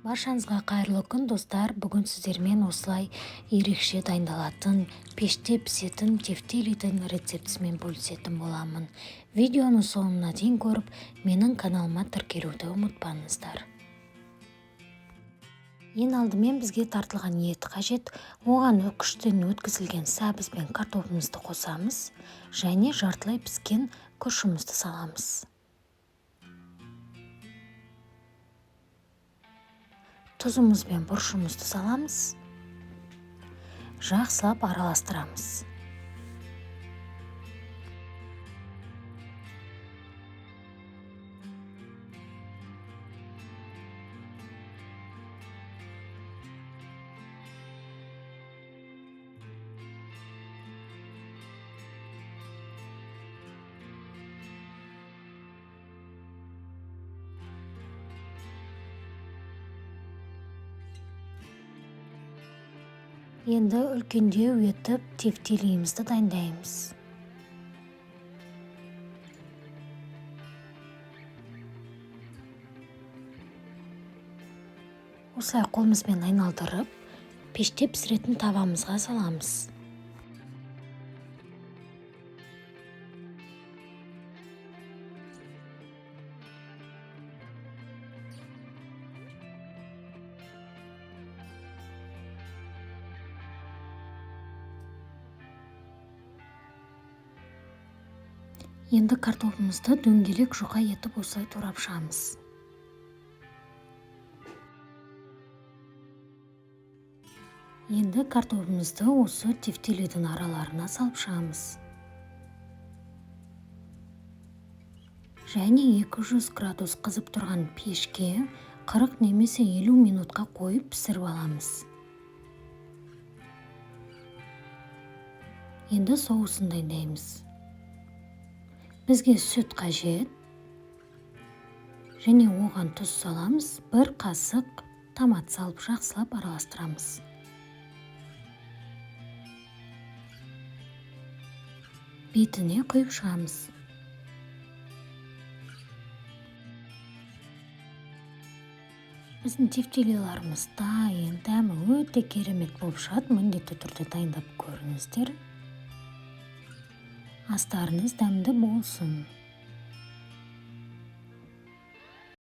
Баршаңызға қайырлы күн достар. Бүгін сіздермен осылай ерекше дайындалатын, пеште пісетін тефтелидің рецептісімен бөлісетін боламын. Видеоны соңына дейін көріп, менің каналыма тіркелуді ұмытпаңыздар. Ең алдымен бізге тартылған ет қажет. Оған үкіштен өткізілген сәбіз бен картопымызды қосамыз және жартылай піскен күрішімізді саламыз. Тұзымыз бен бұрышымызды саламыз. Жақсылап араластырамыз. Енді үлкендеу етіп тефтелиімізді дайындаймыз. Осылай қолымызбен айналдырып, пеште пісіретін тавамызға саламыз. Енді картопымызды дөңгелек жұқа етіп осылай турап шығамыз. Енді картопымызды осы тефтелидің араларына салып шығамыз. Және 200 градус қызып тұрған пешке 40 немесе 50 минутқа қойып пісіріп аламыз. Енді соусын дайындаймыз. Бізге сүт қажет. Және оған тұз саламыз. 1 қасық томат салып жақсылап араластырамыз. Бетіне құйып шығамыз. Біздің тефтелиларымыз дайын, дәмі өте керемет болып шығады. Міндетті түрде дайындап көріңіздер. Астарыңыз дәмді болсын.